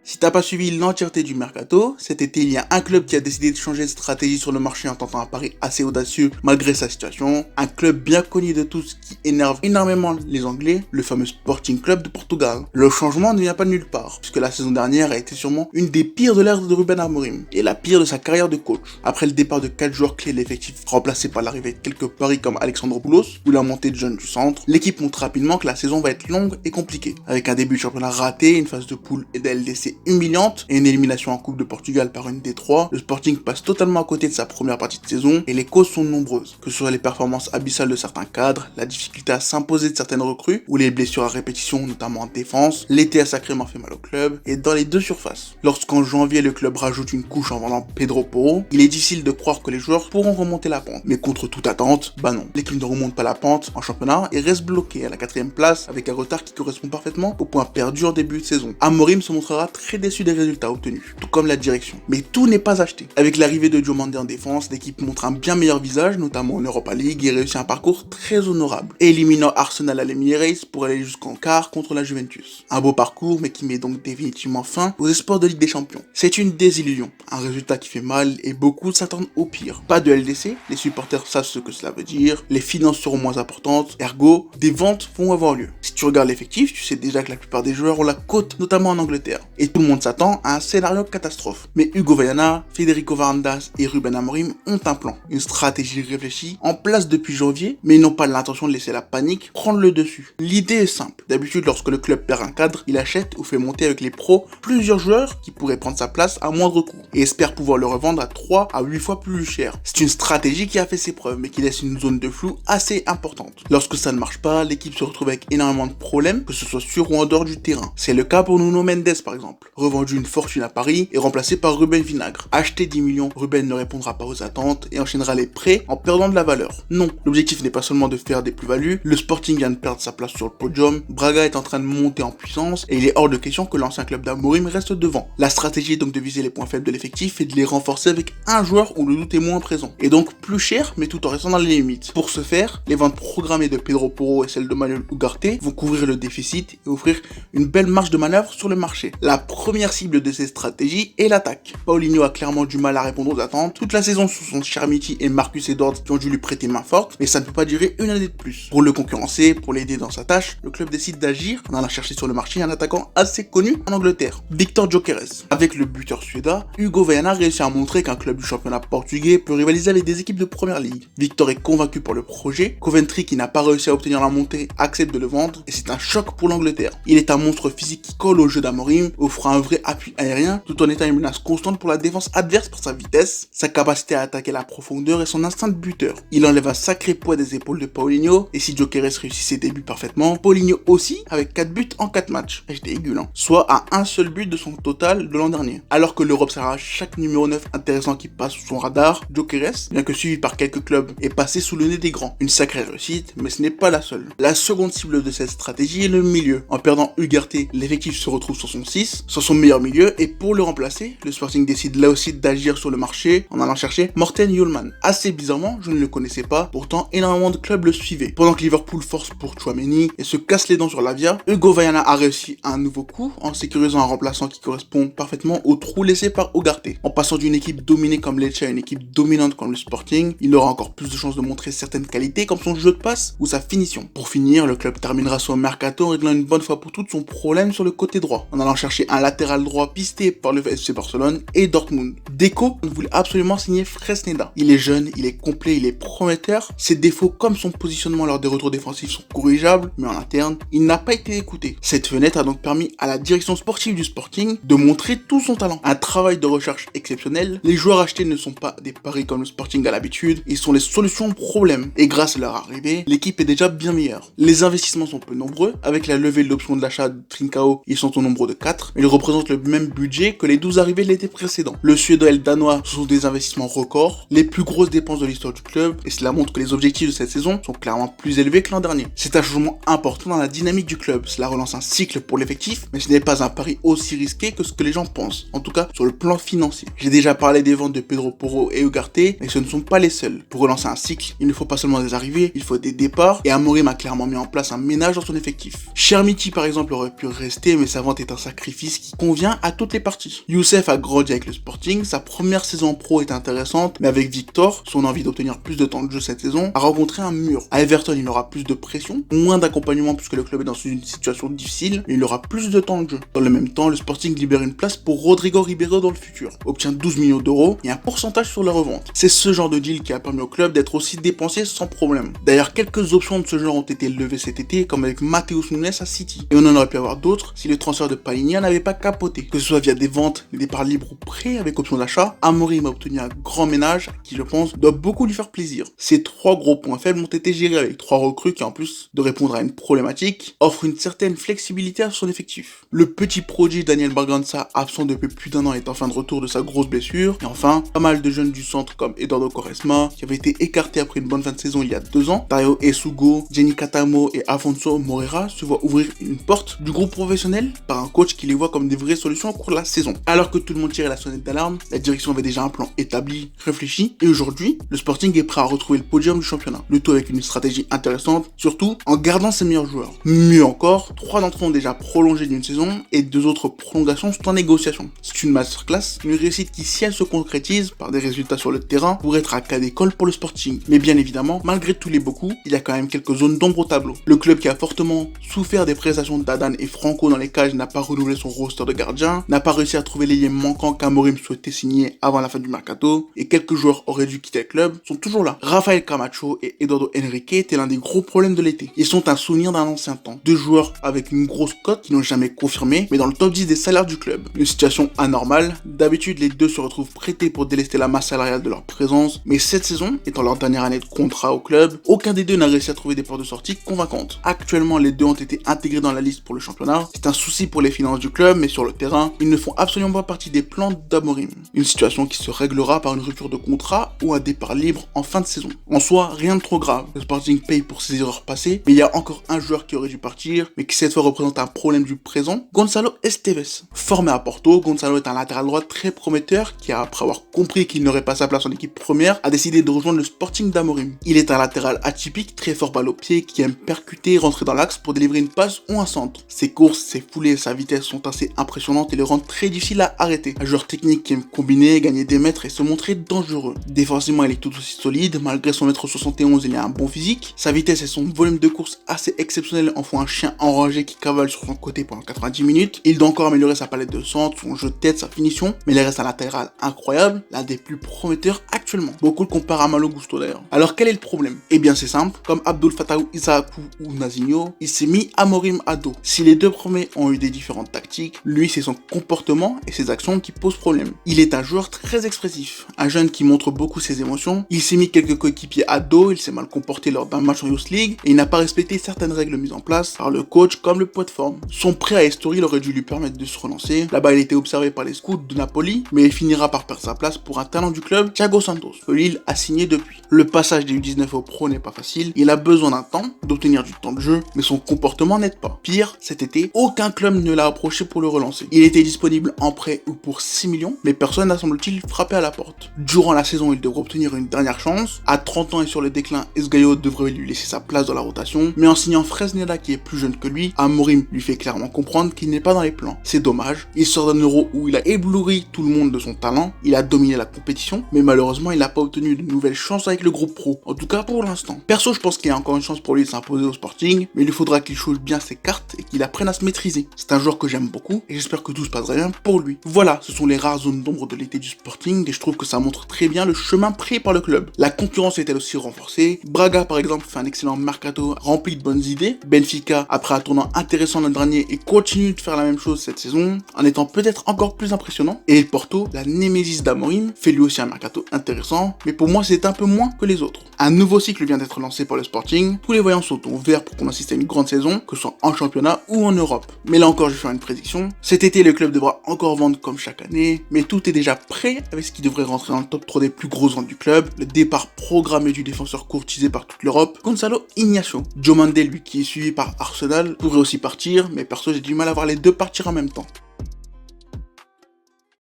Si t'as pas suivi l'entièreté du mercato, cet été il y a un club qui a décidé de changer de stratégie sur le marché en tentant un pari assez audacieux malgré sa situation. Un club bien connu de tous qui énerve énormément les Anglais, le fameux Sporting Club de Portugal. Le changement ne vient pas de nulle part, puisque la saison dernière a été sûrement une des pires de l'ère de Ruben Amorim, et la pire de sa carrière de coach. Après le départ de 4 joueurs clés de l'effectif remplacés par l'arrivée de quelques paris comme Alexandropoulos ou la montée de jeunes du centre, l'équipe montre rapidement que la saison va être longue et compliquée. Avec un début de championnat raté, une phase de poule et d'LDC humiliante et une élimination en Coupe de Portugal par une D3, le Sporting passe totalement à côté de sa première partie de saison et les causes sont nombreuses. Que ce soit les performances abyssales de certains cadres, la difficulté à s'imposer de certaines recrues ou les blessures à répétition notamment en défense, l'été a sacrément fait mal au club et dans les deux surfaces. Lorsqu'en janvier le club rajoute une couche en vendant Pedro Porro, il est difficile de croire que les joueurs pourront remonter la pente. Mais contre toute attente, bah non. L'équipe ne remonte pas la pente en championnat et reste bloquée à la 4ème place avec un retard qui correspond parfaitement au point perdu en début de saison. Amorim se montrera très déçu des résultats obtenus, tout comme la direction. Mais tout n'est pas acheté. Avec l'arrivée de Diomande en défense, l'équipe montre un bien meilleur visage, notamment en Europa League, et réussit un parcours très honorable, éliminant Arsenal à l'Emirates pour aller jusqu'en quart contre la Juventus. Un beau parcours, mais qui met donc définitivement fin aux espoirs de Ligue des Champions. C'est une désillusion, un résultat qui fait mal et beaucoup s'attendent au pire. Pas de LDC, les supporters savent ce que cela veut dire, les finances seront moins importantes, ergo, des ventes vont avoir lieu. Si tu regardes l'effectif, tu sais déjà que la plupart des joueurs ont la cote, notamment en Angleterre. Et tout le monde s'attend à un scénario catastrophe. Mais Hugo Viana, Federico Varandas et Ruben Amorim ont un plan, une stratégie réfléchie, en place depuis janvier, mais ils n'ont pas l'intention de laisser la panique prendre le dessus. L'idée est simple. D'habitude, lorsque le club perd un cadre, il achète ou fait monter avec les pros plusieurs joueurs qui pourraient prendre sa place à moindre coût et espère pouvoir le revendre à 3 à 8 fois plus cher. C'est une stratégie qui a fait ses preuves, mais qui laisse une zone de flou assez importante. Lorsque ça ne marche pas, l'équipe se retrouve avec énormément de problèmes, que ce soit sur ou en dehors du terrain. C'est le cas pour Nuno Mendes par exemple, revendu une fortune à Paris et remplacé par Ruben Vinagre. Acheté 10 millions, Ruben ne répondra pas aux attentes et enchaînera les prêts en perdant de la valeur. Non, l'objectif n'est pas seulement de faire des plus-values, le Sporting vient de perdre sa place sur le podium, Braga est en train de monter en puissance et il est hors de question que l'ancien club d'Amorim reste devant. La stratégie est donc de viser les points faibles de l'effectif et de les renforcer avec un joueur où le doute est moins présent, et donc plus cher mais tout en restant dans les limites. Pour ce faire, les ventes programmées de Pedro Porro et celles de Manuel Ugarte vont couvrir le déficit et offrir une belle marge de manœuvre sur le marché. La première cible de ces stratégies est l'attaque. Paulinho a clairement du mal à répondre aux attentes. Toute la saison, ce sont Chermiti et Marcus Edwards qui ont dû lui prêter main forte, mais ça ne peut pas durer une année de plus. Pour le concurrencer, pour l'aider dans sa tâche, le club décide d'agir en allant chercher sur le marché un attaquant assez connu en Angleterre, Victor Gyökeres. Avec le buteur suédois, Hugo Viana réussit à montrer qu'un club du championnat portugais peut rivaliser avec des équipes de première ligue. Victor est convaincu par le projet, Coventry qui n'a pas réussi à obtenir la montée accepte de le vendre, et c'est un choc pour l'Angleterre. Il est un monstre physique qui colle au jeu d'Amorim, offrant un vrai appui aérien, tout en étant une menace constante pour la défense adverse par sa vitesse, sa capacité à attaquer la profondeur et son instinct de buteur. Il enlève un sacré poids des épaules de Paulinho, et si Gyökeres réussit ses débuts parfaitement, Paulinho aussi, avec 4 buts en 4 matchs. J'étais aigu, hein. Soit à un seul but de son total de l'an dernier. Alors que l'Europe s'arrache chaque numéro 9 intéressant qui passe sous son radar, Gyökeres, bien que suivi par quelques clubs, est passé sous le nez des grands. Une sacrée réussite, mais ce n'est pas la seule. La seconde cible de cette stratégie est le milieu. En perdant Ugarte, l'effectif se retrouve sur son 6, sur son meilleur milieu, et pour le remplacer, le Sporting décide là aussi d'agir sur le marché en allant chercher Morten Hjulmand. Assez bizarrement, je ne le connaissais pas, pourtant énormément de clubs le suivaient. Pendant que Liverpool force pour Tchouaméni et se casse les dents sur Lavia, Hugo Viana a réussi un nouveau coup en sécurisant un remplaçant qui correspond parfaitement au trou laissé par Ugarte. En passant d'une équipe dominée comme Lecce à une équipe dominante comme le Sporting, il aura encore plus de chances de montrer certaines qualités comme son jeu de passe ou sa finition. Pour finir, le club terminera son mercato en réglant une bonne fois pour toutes son problème sur le côté droit, en allant chercher un latéral droit pisté par le FC Barcelone et Dortmund. Deco voulait absolument signer Fresneda. Il est jeune, il est complet, il est prometteur. Ses défauts comme son positionnement lors des retours défensifs sont corrigeables, mais en interne, il n'a pas été écouté. Cette fenêtre a donc permis à la direction sportive du Sporting de montrer tout son talent. Un travail de recherche exceptionnel. Les joueurs achetés ne sont pas des paris comme le Sporting à l'habitude, ils sont les solutions aux problèmes. Et grâce à leur arrivée, l'équipe est déjà bien meilleure. Les investissements sont peu nombreux. Avec la levée de l'option de l'achat de Trincao, ils sont au nombre de 4. Ils représentent le même budget que les 12 arrivées de l'été précédent. Le Suédois et le Danois sont des investissements records, les plus grosses dépenses de l'histoire du club, et cela montre que les objectifs de cette saison sont clairement plus élevés que l'an dernier. C'est un changement important dans la dynamique du club. Cela relance un cycle pour l'effectif, mais ce n'est pas un pari aussi risqué que ce que les gens pensent, en tout cas sur le plan financier. J'ai déjà parlé des ventes de Pedro Porro et Ugarte, mais ce ne sont pas les seuls. Pour relancer un cycle, il ne faut pas seulement des arrivées, il faut des départs, et Amorim a clairement mis en place un ménage dans son effectif. Chermiti par exemple aurait pu rester, mais sa vente est un sacrifice ce qui convient à toutes les parties. Youssef a grandi avec le Sporting, sa première saison en pro est intéressante, mais avec Victor, son envie d'obtenir plus de temps de jeu cette saison, a rencontré un mur. À Everton, il aura plus de pression, moins d'accompagnement puisque le club est dans une situation difficile, mais il aura plus de temps de jeu. Dans le même temps, le Sporting libère une place pour Rodrigo Ribeiro dans le futur, obtient 12 millions d'euros et un pourcentage sur la revente. C'est ce genre de deal qui a permis au club d'être aussi dépensier sans problème. D'ailleurs, quelques options de ce genre ont été levées cet été, comme avec Matheus Nunes à City. Et on en aurait pu avoir d'autres si le transfert de Palinha n'avait pas capoté. Que ce soit via des ventes, des départs libres ou prêts avec option d'achat, Amorim a obtenu un grand ménage qui, je pense, doit beaucoup lui faire plaisir. Ces 3 gros points faibles ont été gérés avec 3 recrues qui, en plus de répondre à une problématique, offrent une certaine flexibilité à son effectif. Le petit prodige Daniel Bragança, absent depuis plus d'1 an, est en fin de retour de sa grosse blessure. Et enfin, pas mal de jeunes du centre comme Eduardo Quaresma, qui avait été écarté après une bonne fin de saison il y a 2 ans. Dario Esugo, Jenny Catamo et Afonso Moreira se voient ouvrir une porte du groupe professionnel par un coach qui les voit comme des vraies solutions au cours de la saison. Alors que tout le monde tirait la sonnette d'alarme, la direction avait déjà un plan établi, réfléchi, et aujourd'hui, le Sporting est prêt à retrouver le podium du championnat. Le tout avec une stratégie intéressante, surtout en gardant ses meilleurs joueurs. Mieux encore, 3 d'entre eux ont déjà prolongé d'une saison et 2 autres prolongations sont en négociation. C'est une masterclass, une réussite qui, si elle se concrétise par des résultats sur le terrain, pourrait être un cas d'école pour le Sporting. Mais bien évidemment, malgré tous les beaucoup, il y a quand même quelques zones d'ombre au tableau. Le club qui a fortement souffert des prestations d'Adan et Franco dans les cages n'a pas renouvelé son roster de gardien, n'a pas réussi à trouver les liens manquants qu'Amorim souhaitait signer avant la fin du mercato, et quelques joueurs auraient dû quitter le club sont toujours là. Rafael Camacho et Eduardo Henrique étaient l'un des gros problèmes de l'été. Ils sont un souvenir d'un ancien temps. 2 joueurs avec une grosse cote qui n'ont jamais confirmé, mais dans le top 10 des salaires du club. Une situation anormale. D'habitude, les deux se retrouvent prêtés pour délester la masse salariale de leur présence, mais cette saison, étant leur dernière année de contrat au club, aucun des deux n'a réussi à trouver des portes de sortie convaincantes. Actuellement, les deux ont été intégrés dans la liste pour le championnat. C'est un souci pour les finances du club, mais sur le terrain, ils ne font absolument pas partie des plans d'Amorim. Une situation qui se réglera par une rupture de contrat ou un départ libre en fin de saison. En soi, rien de trop grave. Le Sporting paye pour ses erreurs passées, mais il y a encore un joueur qui aurait dû partir, mais qui cette fois représente un problème du présent, Gonçalo Esteves. Formé à Porto, Gonçalo est un latéral droit très prometteur qui, après avoir compris qu'il n'aurait pas sa place en équipe première, a décidé de rejoindre le Sporting d'Amorim. Il est un latéral atypique, très fort balle au pied, qui aime percuter, rentrer dans l'axe pour délivrer une passe ou un centre. Ses courses, ses foulées et sa vitesse sont assez impressionnantes et le rendent très difficile à arrêter. Un joueur technique qui aime combiner, gagner des mètres et se montrer dangereux. Défensivement, il est tout aussi solide, malgré son 1m71, il a un bon physique. Sa vitesse et son volume de course assez exceptionnel en font un chien enragé qui cavale sur son côté pendant 90 minutes. Il doit encore améliorer sa palette de centre, son jeu de tête, sa finition, mais il reste un latéral incroyable, l'un des plus prometteurs actuellement. Beaucoup le comparent à Malo Gusto d'ailleurs. Alors quel est le problème? Eh bien c'est simple, comme Abdul Fattah Issahakou ou Nazinho, il s'est mis Amorim à dos. Si les deux premiers ont eu des différentes tactiques, lui c'est son comportement et ses actions qui posent problème. Il est un joueur très expressif, un jeune qui montre beaucoup ses émotions. Il s'est mis quelques coéquipiers à dos, il s'est mal comporté lors d'un match en Youth League et il n'a pas respecté certaines règles mises en place par le coach comme le poids de forme. Son prêt à Estoril aurait dû lui permettre de se relancer. Là-bas il a été observé par les scouts de Napoli, mais il finira par perdre sa place pour un talent du club, Thiago Santos, que Lille a signé depuis. Le passage des U19 au pro n'est pas facile, il a besoin d'un temps, d'obtenir du temps de jeu, mais son comportement n'aide pas. Pire, cet été, aucun club ne l'a approché pour le relancer. Il était disponible en prêt ou pour 6 millions, mais personne n'a semble-t-il frappé à la porte. Durant la saison, il devrait obtenir une dernière chance. À 30 ans et sur le déclin, Esgaio devrait lui laisser sa place dans la rotation, mais en signant Fresneda qui est plus jeune que lui, Amorim lui fait clairement comprendre qu'il n'est pas dans les plans. C'est dommage, il sort d'un Euro où il a ébloui tout le monde de son talent, il a dominé la compétition, mais malheureusement il n'a pas obtenu de nouvelles chances avec le groupe pro, en tout cas pour l'instant. Perso, je pense qu'il y a encore une chance pour lui de s'imposer au Sporting, mais il lui faudra qu'il joue bien ses cartes et qu'il apprenne à se maîtriser. C'est un joueur que j'aime beaucoup et j'espère que tout se passera bien pour lui. Voilà, ce sont les rares zones d'ombre de l'été du Sporting et je trouve que ça montre très bien le chemin pris par le club. La concurrence est elle aussi renforcée. Braga par exemple fait un excellent mercato rempli de bonnes idées. Benfica, après un tournant intéressant l'an dernier, et continue de faire la même chose cette saison, en étant peut-être encore plus impressionnant. Et le Porto, la némésis d'Amorim, fait lui aussi un mercato intéressant, mais pour moi c'est un peu moins que les autres. Un nouveau cycle vient d'être lancé par le Sporting, tous les voyants sont au vert pour qu'on assiste à une grande saison, que ce soit en championnat ou en Europe. Mais là encore je vais faire une prédiction, cet été le club devra encore vendre comme chaque année, mais tout est déjà prêt avec ce qui devrait rentrer dans le top 3 des plus grosses ventes du club, le départ programmé du défenseur courtisé par toute l'Europe, Gonçalo Ignacio. Diomande, lui qui est suivi par Arsenal, pourrait aussi partir, mais perso j'ai du mal à voir les deux partir en même temps.